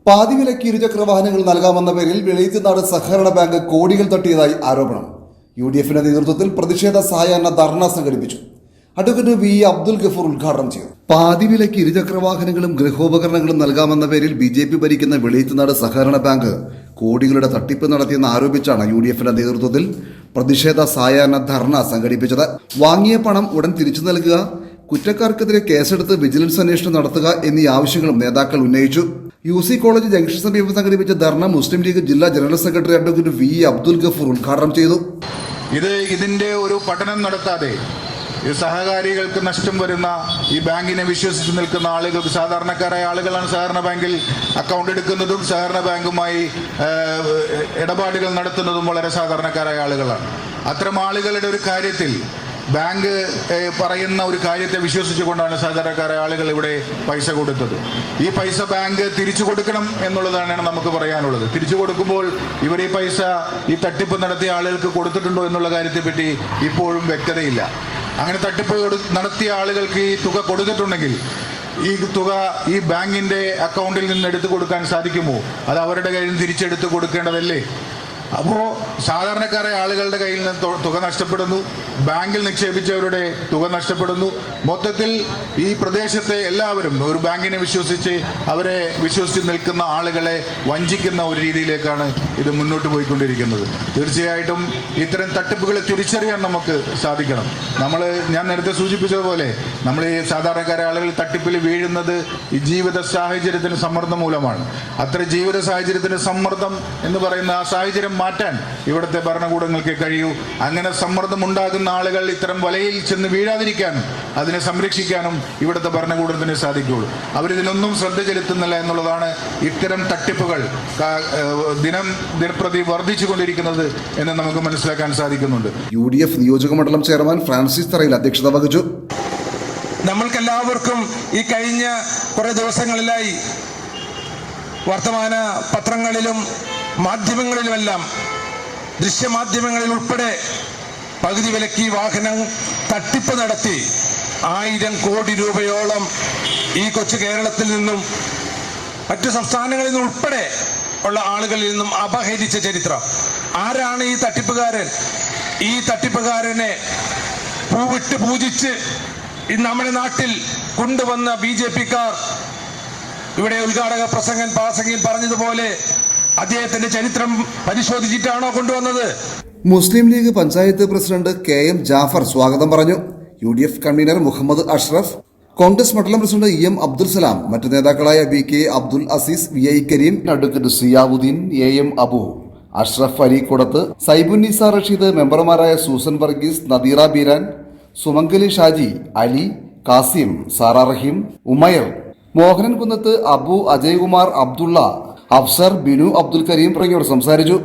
പാതിവിലയ്ക്ക് ഇരുചക്ര വാഹനങ്ങൾ നൽകാമെന്ന പേരിൽ വെളിയത്തുനാട് സഹകരണ ബാങ്ക് കോടികൾ തട്ടിയതായി ആരോപണം. UDFിന്റെ നേതൃത്വത്തിൽ പ്രതിഷേധ സായാഹ്ന ധർണ സംഘടിപ്പിച്ചു. Advocate V. അബ്ദുൽ ഗഫൂർ ഉദ്ഘാടനം ചെയ്തു. പാതിവിലയ്ക്ക് ഇരുചക്ര വാഹനങ്ങളും ഗൃഹോപകരണങ്ങളും നൽകാമെന്ന പേരിൽ BJP ഭരിക്കുന്ന വെളിയത്തുനാട് സഹകരണ ബാങ്ക് കോടികളുടെ തട്ടിപ്പ് നടത്തിയെന്ന് ആരോപിച്ചാണ് UDFിന്റെ നേതൃത്വത്തിൽ പ്രതിഷേധ സായാഹ്ന ധർണ സംഘടിപ്പിച്ചത്. വാങ്ങിയ പണം ഉടൻ തിരിച്ചു നൽകുക, കുറ്റക്കാർക്കെതിരെ കേസെടുത്ത് വിജിലൻസ് അന്വേഷണം നടത്തുക എന്നീ ആവശ്യങ്ങളും നേതാക്കൾ ഉന്നയിച്ചു. UC കോളേജ് ജംഗ്ഷൻ സമീപം സംഘടിപ്പിച്ച ധർണ മുസ്ലിം ലീഗ് ജില്ലാ general secretary advocate V. Abdul Gafoor ഉദ്ഘാടനം ചെയ്തു. ഇതിന്റെ ഒരു പഠനം നടത്താതെ സഹകാരികൾക്ക് നഷ്ടം വരുന്ന ഈ ബാങ്കിനെ വിശ്വസിച്ച് നിൽക്കുന്ന ആളുകൾക്ക്, സാധാരണക്കാരായ ആളുകളാണ് സഹകരണ ബാങ്കിൽ അക്കൗണ്ട് എടുക്കുന്നതും സഹകരണ ബാങ്കുമായി ഇടപാടുകൾ നടത്തുന്നതും വളരെ സാധാരണക്കാരായ ആളുകളാണ്. അത്തരം ആളുകളുടെ ഒരു കാര്യത്തിൽ ബാങ്ക് പറയുന്ന ഒരു കാര്യത്തെ വിശ്വസിച്ചുകൊണ്ടാണ് സാധാരണക്കാരായ ആളുകൾ ഇവിടെ പൈസ കൊടുത്തത്. ഈ പൈസ ബാങ്ക് തിരിച്ചു കൊടുക്കണം എന്നുള്ളതാണ് നമുക്ക് പറയാനുള്ളത്. തിരിച്ചു കൊടുക്കുമ്പോൾ ഇവർ ഈ പൈസ ഈ തട്ടിപ്പ് നടത്തിയ ആളുകൾക്ക് കൊടുത്തിട്ടുണ്ടോ എന്നുള്ള കാര്യത്തെപ്പറ്റി ഇപ്പോഴും വ്യക്തതയില്ല. അങ്ങനെ തട്ടിപ്പ് നടത്തിയ ആളുകൾക്ക് ഈ തുക കൊടുത്തിട്ടുണ്ടെങ്കിൽ ഈ തുക ഈ ബാങ്കിന്റെ അക്കൗണ്ടിൽ നിന്ന് എടുത്തു കൊടുക്കാൻ സാധിക്കുമോ? അത് അവരുടെ കയ്യിൽ നിന്ന് തിരിച്ചെടുത്ത് കൊടുക്കേണ്ടതല്ലേ? അപ്പോൾ സാധാരണക്കാരായ ആളുകളുടെ കയ്യിൽ നിന്ന് തുക നഷ്ടപ്പെടുന്നു, ബാങ്കിൽ നിക്ഷേപിച്ചവരുടെ തുക നഷ്ടപ്പെടുന്നു. മൊത്തത്തിൽ ഈ പ്രദേശത്തെ എല്ലാവരും ഒരു ബാങ്കിനെ വിശ്വസിച്ച് അവരെ വിശ്വസിച്ച് നിൽക്കുന്ന ആളുകളെ വഞ്ചിക്കുന്ന ഒരു രീതിയിലേക്കാണ് ഇത് മുന്നോട്ട് പോയിക്കൊണ്ടിരിക്കുന്നത്. തീർച്ചയായിട്ടും ഇത്തരം തട്ടിപ്പുകളെ തിരിച്ചറിയാൻ നമുക്ക് സാധിക്കണം. ഞാൻ നേരത്തെ സൂചിപ്പിച്ചതുപോലെ നമ്മൾ ഈ സാധാരണക്കാരായ ആളുകൾ തട്ടിപ്പിൽ വീഴുന്നത് ഈ ജീവിത സാഹചര്യത്തിന് സമ്മർദ്ദം മൂലമാണ്. അത്ര ജീവിത സാഹചര്യത്തിന് സമ്മർദ്ദം എന്ന് പറയുന്ന ആ സാഹചര്യം മാറ്റാൻ ഇവിടുത്തെ ഭരണകൂടങ്ങൾക്ക് കഴിയൂ. അങ്ങനെ സമ്മർദ്ദം ഉണ്ടാകുന്ന ആളുകൾ ഇത്തരം വലയിൽ ചെന്ന് വീഴാതിരിക്കാനും അതിനെ സംരക്ഷിക്കാനും ഇവിടുത്തെ ഭരണകൂടത്തിന് സാധിക്കുകയുള്ളൂ. അവരിതിനൊന്നും ശ്രദ്ധ ചെലുത്തുന്നില്ല എന്നുള്ളതാണ് ഇത്തരം തട്ടിപ്പുകൾ ദിനപ്രതി വർദ്ധിച്ചുകൊണ്ടിരിക്കുന്നത് എന്ന് നമുക്ക് മനസ്സിലാക്കാൻ സാധിക്കുന്നുണ്ട്. UDF നിയോജക മണ്ഡലം ചെയർമാൻ ഫ്രാൻസിസ് തറയിൽ അധ്യക്ഷത വഹിച്ചു. നമ്മൾക്കെല്ലാവർക്കും ഈ കഴിഞ്ഞ കുറെ ദിവസങ്ങളിലായി വർത്തമാന പത്രങ്ങളിലും മാധ്യമങ്ങളിലുമെല്ലാം, ദൃശ്യമാധ്യമങ്ങളിൽ ഉൾപ്പെടെ പകുതി വിലയ്ക്ക് വാഹനം തട്ടിപ്പ് നടത്തി 1000 കോടി രൂപയോളം ഈ കൊച്ചു കേരളത്തിൽ നിന്നും മറ്റു സംസ്ഥാനങ്ങളിൽ നിന്നും ഉൾപ്പെടെ ഉള്ള ആളുകളിൽ നിന്നും അപഹരിച്ച ചരിത്രം. ആരാണ് ഈ തട്ടിപ്പുകാരൻ? ഈ തട്ടിപ്പുകാരനെ പൂവിട്ട് പൂജിച്ച് നമ്മുടെ നാട്ടിൽ കൊണ്ടുവന്ന BJPക്കാർ ഇവിടെ ഉദ്ഘാടക പ്രാസംഗികൻ പറഞ്ഞതുപോലെ അദ്ദേഹത്തിന്റെ ചരിത്രം പരിശോധിച്ചിട്ടാണോ കൊണ്ടുവന്നത്? മുസ്ലിം ലീഗ് പഞ്ചായത്ത് പ്രസിഡന്റ് KM ജാഫർ സ്വാഗതം പറഞ്ഞു. UDF കൺവീനർ മുഹമ്മദ് അഷ്റഫ്, കോൺഗ്രസ് മണ്ഡലം പ്രസിഡന്റ് EM അബ്ദുൽ സലാം, മറ്റു നേതാക്കളായ VK Abdul Aziz, VI Karim, advocate Ziyauddin, AM Abu, Ashraf Areekodath, Zaibunnisa Rasheed, മെമ്പർമാരായ സൂസൻ വർഗീസ്, നദീറ ബീരാൻ, സുമംഗലി ഷാജി, അലി, കാസിം, സാറ റഹീം, ഉമയർ, മോഹനൻ കുന്നത്ത്, അബു, അജയ്കുമാർ, അബ്ദുള്ള, അഫ്സർ, ബിനു, അബ്ദുൽ കരീം തുടങ്ങിയവർ സംസാരിച്ചു.